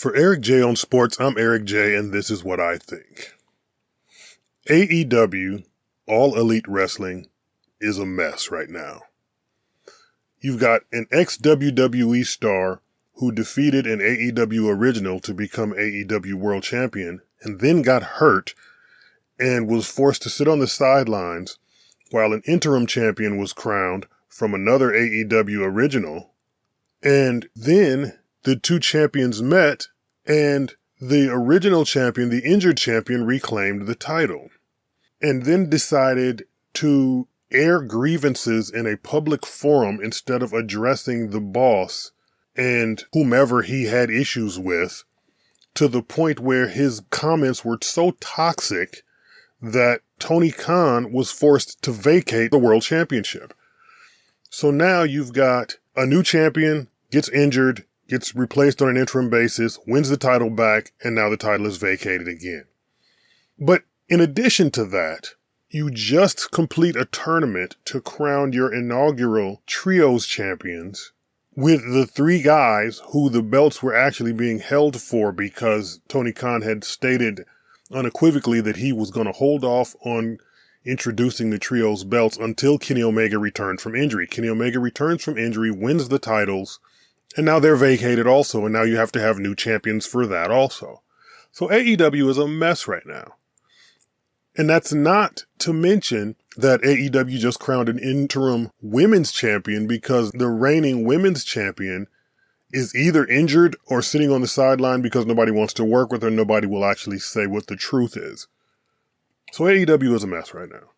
For Eric J on Sports, I'm Eric J, and this is what I think. AEW, All Elite Wrestling, is a mess right now. You've got an ex-WWE star who defeated an AEW original to become AEW World Champion and then got hurt and was forced to sit on the sidelines while an interim champion was crowned from another AEW original. And then the two champions met and the original champion, the injured champion, reclaimed the title and then decided to air grievances in a public forum instead of addressing the boss and whomever he had issues with, to the point where his comments were so toxic that Tony Khan was forced to vacate the world championship. So now you've got a new champion, gets injured, gets replaced on an interim basis, wins the title back, and now the title is vacated again. But in addition to that, you just complete a tournament to crown your inaugural Trios champions with the three guys who the belts were actually being held for, because Tony Khan had stated unequivocally that he was going to hold off on introducing the Trios belts until Kenny Omega returned from injury. Kenny Omega returns from injury, wins the titles, and now they're vacated also, and now you have to have new champions for that also. So AEW is a mess right now. And that's not to mention that AEW just crowned an interim women's champion because the reigning women's champion is either injured or sitting on the sideline because nobody wants to work with her. Nobody will actually say what the truth is. So AEW is a mess right now.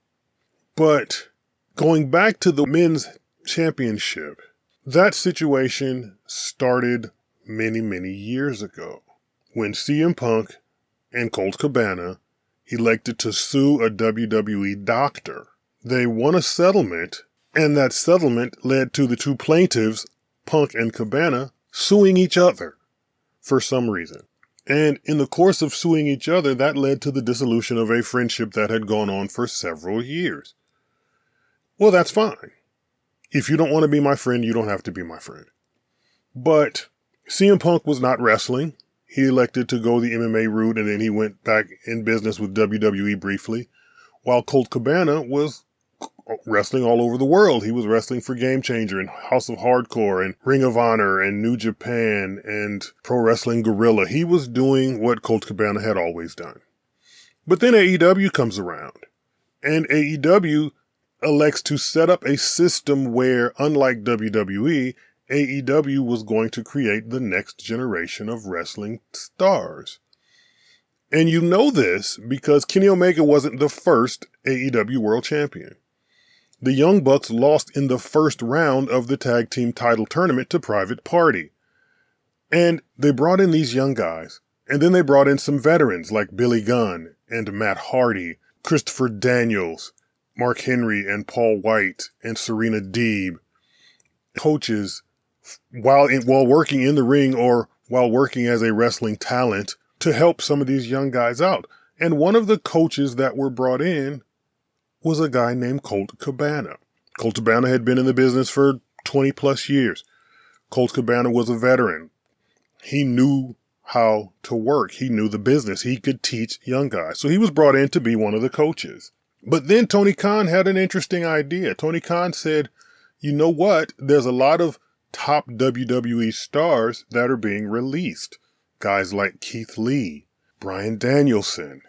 But going back to the men's championship, that situation started many, many years ago when CM Punk and Colt Cabana elected to sue a WWE doctor. They won a settlement, and that settlement led to the two plaintiffs, Punk and Cabana, suing each other for some reason. And in the course of suing each other, that led to the dissolution of a friendship that had gone on for several years. Well, that's fine. If you don't want to be my friend, you don't have to be my friend. But CM Punk was not wrestling. He elected to go the MMA route, and then he went back in business with WWE briefly, while Colt Cabana was wrestling all over the world. He was wrestling for Game Changer and House of Hardcore and Ring of Honor and New Japan and Pro Wrestling Guerrilla. He was doing what Colt Cabana had always done. But then AEW comes around, and AEW elects to set up a system where, unlike WWE, AEW was going to create the next generation of wrestling stars. And you know this because Kenny Omega wasn't the first AEW World Champion. The Young Bucks lost in the first round of the tag team title tournament to Private Party. And they brought in these young guys, and then they brought in some veterans like Billy Gunn and Matt Hardy, Christopher Daniels, Mark Henry and Paul White, and Serena Deeb, coaches while working in the ring or while working as a wrestling talent to help some of these young guys out. And one of the coaches that were brought in was a guy named Colt Cabana. Colt Cabana had been in the business for 20 plus years. Colt Cabana was a veteran. He knew how to work. He knew the business. He could teach young guys. So he was brought in to be one of the coaches. But then Tony Khan had an interesting idea. Tony Khan said, you know what? There's a lot of top WWE stars that are being released. Guys like Keith Lee, Bryan Danielson,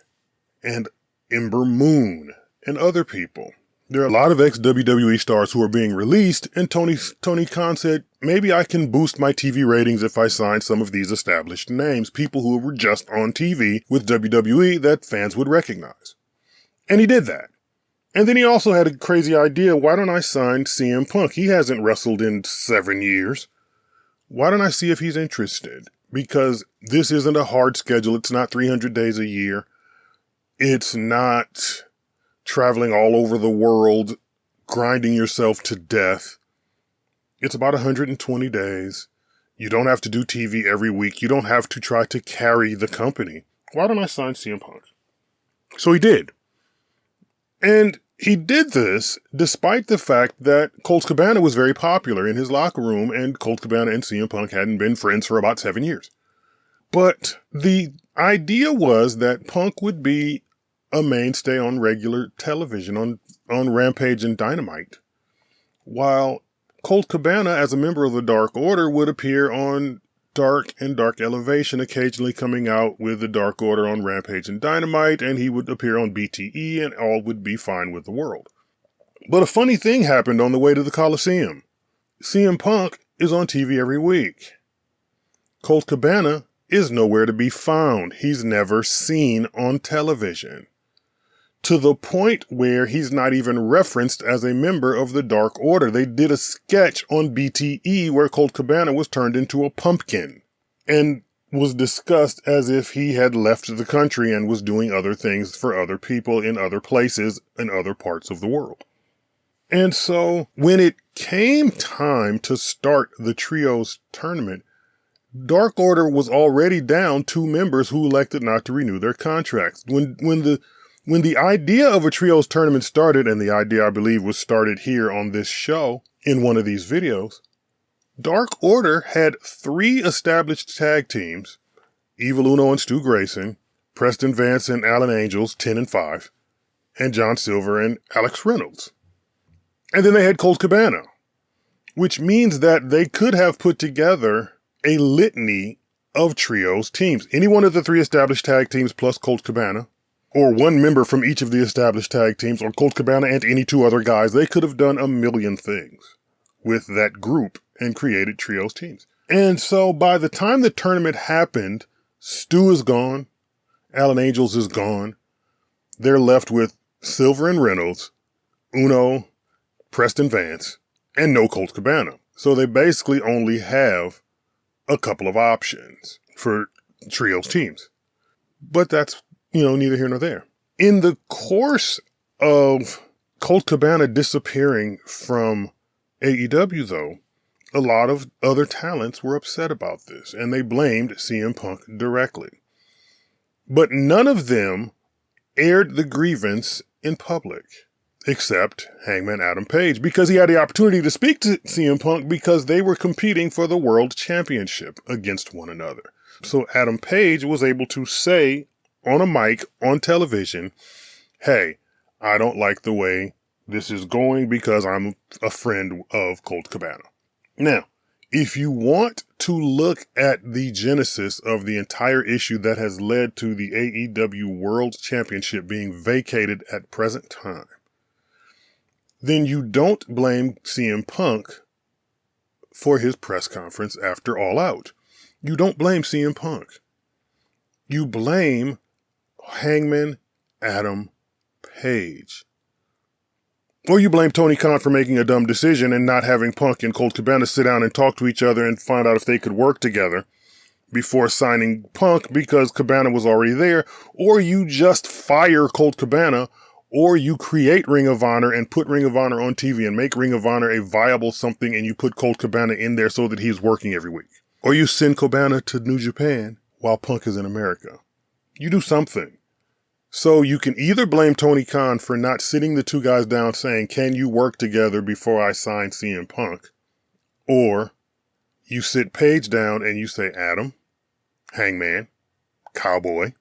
and Ember Moon, and other people. There are a lot of ex-WWE stars who are being released, and Tony Khan said, maybe I can boost my TV ratings if I sign some of these established names, people who were just on TV with WWE that fans would recognize. And he did that. And then he also had a crazy idea. Why don't I sign CM Punk? He hasn't wrestled in 7 years. Why don't I see if he's interested? Because this isn't a hard schedule. It's not 300 days a year. It's not traveling all over the world, grinding yourself to death. It's about 120 days. You don't have to do TV every week. You don't have to try to carry the company. Why don't I sign CM Punk? So he did. And he did this despite the fact that Colt Cabana was very popular in his locker room, and Colt Cabana and CM Punk hadn't been friends for about 7 years. But the idea was that Punk would be a mainstay on regular television, on Rampage and Dynamite, while Colt Cabana, as a member of the Dark Order, would appear on Dark and Dark Elevation, occasionally coming out with the Dark Order on Rampage and Dynamite, and he would appear on BTE, and all would be fine with the world. But a funny thing happened on the way to the Coliseum. CM Punk is on TV every week. Colt Cabana is nowhere to be found. He's never seen on television. To the point where he's not even referenced as a member of the Dark Order. They did a sketch on BTE where Colt Cabana was turned into a pumpkin and was discussed as if he had left the country and was doing other things for other people in other places in other parts of the world. And so when it came time to start the Trios tournament, Dark Order was already down 2 members who elected not to renew their contracts. When the idea of a Trios tournament started, and the idea, I believe, was started here on this show in one of these videos, Dark Order had 3 established tag teams, Evil Uno and Stu Grayson, Preston Vance and Alan Angels, 10 and 5, and John Silver and Alex Reynolds. And then they had Colt Cabana, which means that they could have put together a litany of Trios teams. Any one of the 3 established tag teams plus Colt Cabana, or 1 member from each of the established tag teams, or Colt Cabana and any 2 other guys. They could have done a million things with that group and created Trios teams. And so by the time the tournament happened, Stu is gone, Alan Angels is gone. They're left with Silver and Reynolds, Uno, Preston Vance, and no Colt Cabana. So they basically only have a couple of options for Trios teams. But that's, neither here nor there. In the course of Colt Cabana disappearing from AEW, though, a lot of other talents were upset about this, and they blamed CM Punk directly. But none of them aired the grievance in public, except Hangman Adam Page, because he had the opportunity to speak to CM Punk because they were competing for the World Championship against one another. So Adam Page was able to say on a mic, on television, hey, I don't like the way this is going because I'm a friend of Colt Cabana. Now, if you want to look at the genesis of the entire issue that has led to the AEW World Championship being vacated at present time, then you don't blame CM Punk for his press conference after All Out. You don't blame CM Punk. You blame Hangman Adam Page. Or you blame Tony Khan for making a dumb decision and not having Punk and Colt Cabana sit down and talk to each other and find out if they could work together before signing Punk because Cabana was already there. Or you just fire Colt Cabana, or you create Ring of Honor and put Ring of Honor on TV and make Ring of Honor a viable something, and you put Colt Cabana in there so that he's working every week. Or you send Cabana to New Japan while Punk is in America. You do something. So you can either blame Tony Khan for not sitting the 2 guys down saying, can you work together before I sign CM Punk? Or you sit Page down and you say, Adam, Hangman, Cowboy,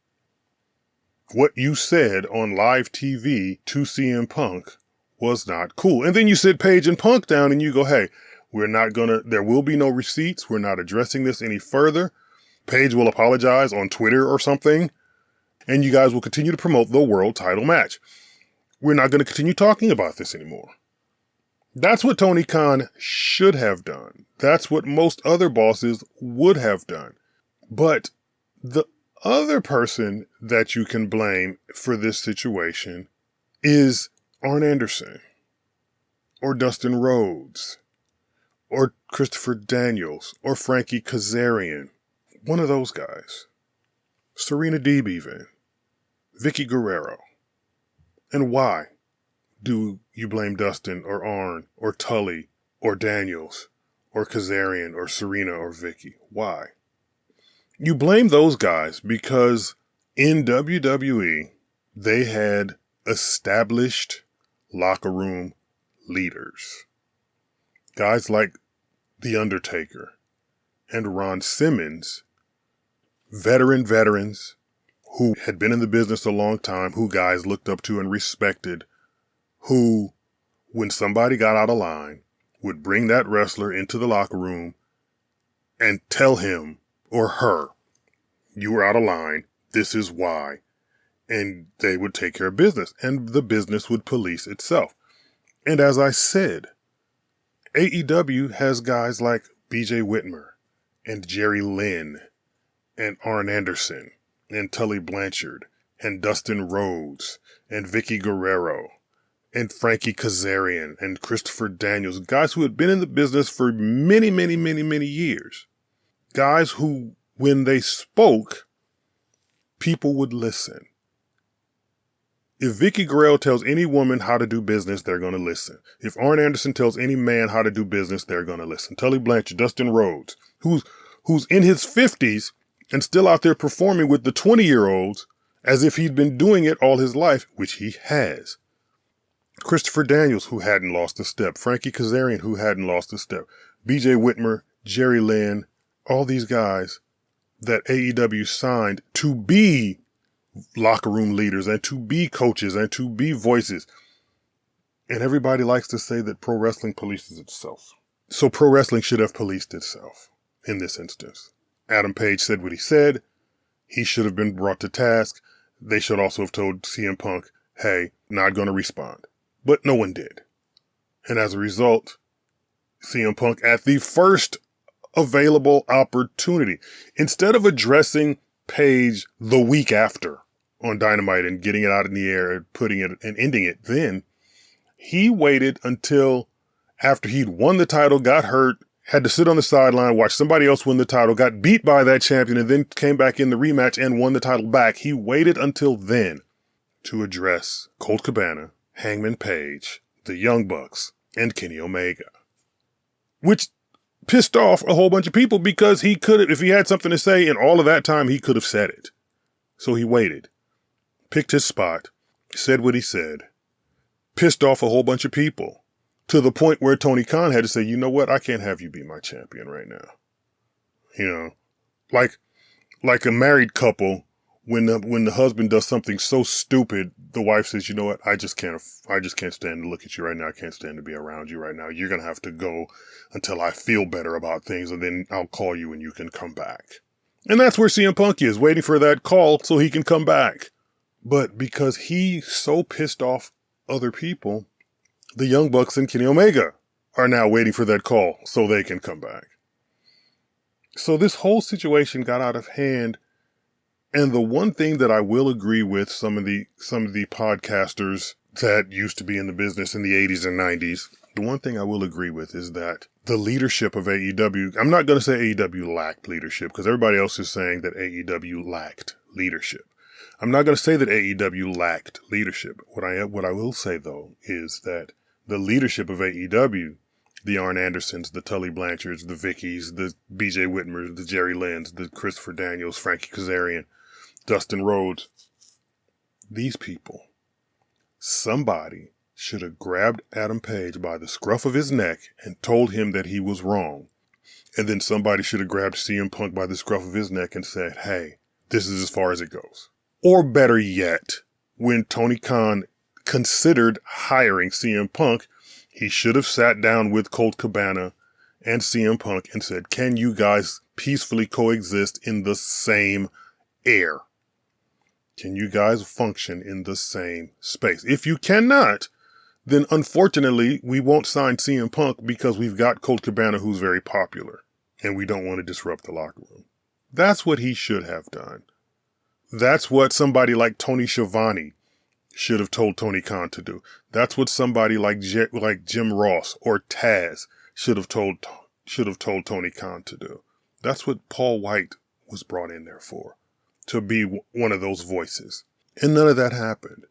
what you said on live TV to CM Punk was not cool. And then you sit Page and Punk down and you go, hey, there will be no receipts. We're not addressing this any further. Page will apologize on Twitter or something. And you guys will continue to promote the world title match. We're not going to continue talking about this anymore. That's what Tony Khan should have done. That's what most other bosses would have done. But the other person that you can blame for this situation is Arn Anderson, or Dustin Rhodes, or Christopher Daniels, or Frankie Kazarian. One of those guys. Serena Deeb even. Vicky Guerrero. And why do you blame Dustin or Arn or Tully or Daniels or Kazarian or Serena or Vicky? Why? You blame those guys because in WWE, they had established locker room leaders. Guys like The Undertaker and Ron Simmons veterans who had been in the business a long time, who guys looked up to and respected, who, when somebody got out of line, would bring that wrestler into the locker room and tell him or her, you were out of line, this is why. And they would take care of business, and the business would police itself. And as I said, AEW has guys like BJ Whitmer and Jerry Lynn and Arn Anderson and Tully Blanchard and Dustin Rhodes and Vicky Guerrero and Frankie Kazarian and Christopher Daniels, guys who had been in the business for many, many, many, many years. Guys who, when they spoke, people would listen. If Vicky Guerrero tells any woman how to do business, they're going to listen. If Arn Anderson tells any man how to do business, they're going to listen. Tully Blanchard, Dustin Rhodes, who's in his 50s and still out there performing with the 20-year-olds as if he'd been doing it all his life, which he has. Christopher Daniels, who hadn't lost a step. Frankie Kazarian, who hadn't lost a step. BJ Whitmer, Jerry Lynn, all these guys that AEW signed to be locker room leaders and to be coaches and to be voices. And everybody likes to say that pro wrestling polices itself. So pro wrestling should have policed itself in this instance. Adam Page said what he said. He should have been brought to task. They should also have told CM Punk, hey, not going to respond. But no one did. And as a result, CM Punk, at the first available opportunity, instead of addressing Page the week after on Dynamite and getting it out in the air and putting it and ending it, then he waited until after he'd won the title, got hurt, had to sit on the sideline, watch somebody else win the title, got beat by that champion, and then came back in the rematch and won the title back. He waited until then to address Colt Cabana, Hangman Page, the Young Bucks, and Kenny Omega, which pissed off a whole bunch of people because he could have, if he had something to say in all of that time, he could have said it. So he waited, picked his spot, said what he said, pissed off a whole bunch of people to the point where Tony Khan had to say, you know what? I can't have you be my champion right now. You know, like a married couple, when the husband does something so stupid, the wife says, you know what? I just can't stand to look at you right now. I can't stand to be around you right now. You're going to have to go until I feel better about things, and then I'll call you and you can come back. And that's where CM Punk is, waiting for that call so he can come back. But because he so pissed off other people, the Young Bucks and Kenny Omega are now waiting for that call so they can come back. So this whole situation got out of hand. And the one thing that I will agree with some of the podcasters that used to be in the business in the 80s and 90s, the one thing I will agree with is that the leadership of AEW, I'm not going to say AEW lacked leadership because everybody else is saying that AEW lacked leadership. I'm not going to say that AEW lacked leadership. What I will say, though, is that the leadership of AEW, the Arn Andersons, the Tully Blanchards, the Vickies, the BJ Whitmers, the Jerry Lynn's, the Christopher Daniels, Frankie Kazarian, Dustin Rhodes, these people, somebody should have grabbed Adam Page by the scruff of his neck and told him that he was wrong. And then somebody should have grabbed CM Punk by the scruff of his neck and said, hey, this is as far as it goes. Or better yet, when Tony Khan considered hiring CM Punk, he should have sat down with Colt Cabana and CM Punk and said, can you guys peacefully coexist in the same air? Can you guys function in the same space? If you cannot, then unfortunately, we won't sign CM Punk because we've got Colt Cabana who's very popular and we don't want to disrupt the locker room. That's what he should have done. That's what somebody like Tony Schiavone should have told Tony Khan to do. That's what somebody like Jim Ross or Taz should have told Tony Khan to do. That's what Paul White was brought in there for, to be one of those voices. And none of that happened.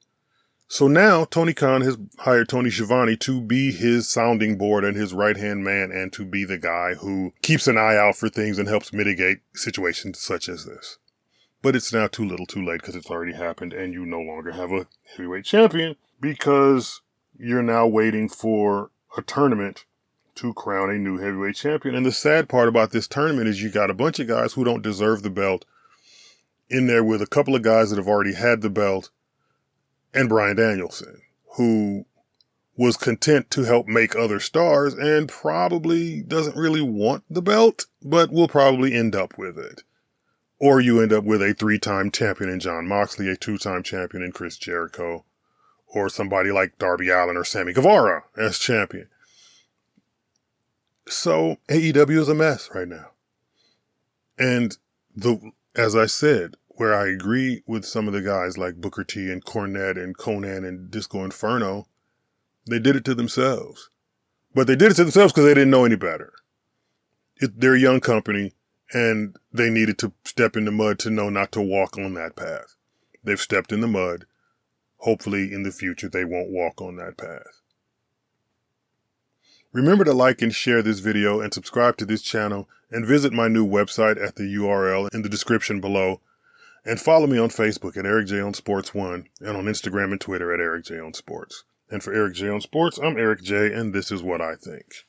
So now Tony Khan has hired Tony Schiavone to be his sounding board and his right-hand man and to be the guy who keeps an eye out for things and helps mitigate situations such as this. But it's now too little too late because it's already happened and you no longer have a heavyweight champion because you're now waiting for a tournament to crown a new heavyweight champion. And the sad part about this tournament is you got a bunch of guys who don't deserve the belt in there with a couple of guys that have already had the belt and Bryan Danielson, who was content to help make other stars and probably doesn't really want the belt, but will probably end up with it. Or you end up with a 3-time champion in Jon Moxley, a 2-time champion in Chris Jericho, or somebody like Darby Allin or Sammy Guevara as champion. So AEW is a mess right now. And as I said, where I agree with some of the guys like Booker T and Cornette and Conan and Disco Inferno, they did it to themselves. But they did it to themselves because they didn't know any better. They're a young company, and they needed to step in the mud to know not to walk on that path. They've stepped in the mud. Hopefully, in the future, they won't walk on that path. Remember to like and share this video and subscribe to this channel, and visit my new website at the URL in the description below. And follow me on Facebook at Eric J on Sports 1 and on Instagram and Twitter at Eric J on Sports. And for Eric J on Sports, I'm Eric J, and this is what I think.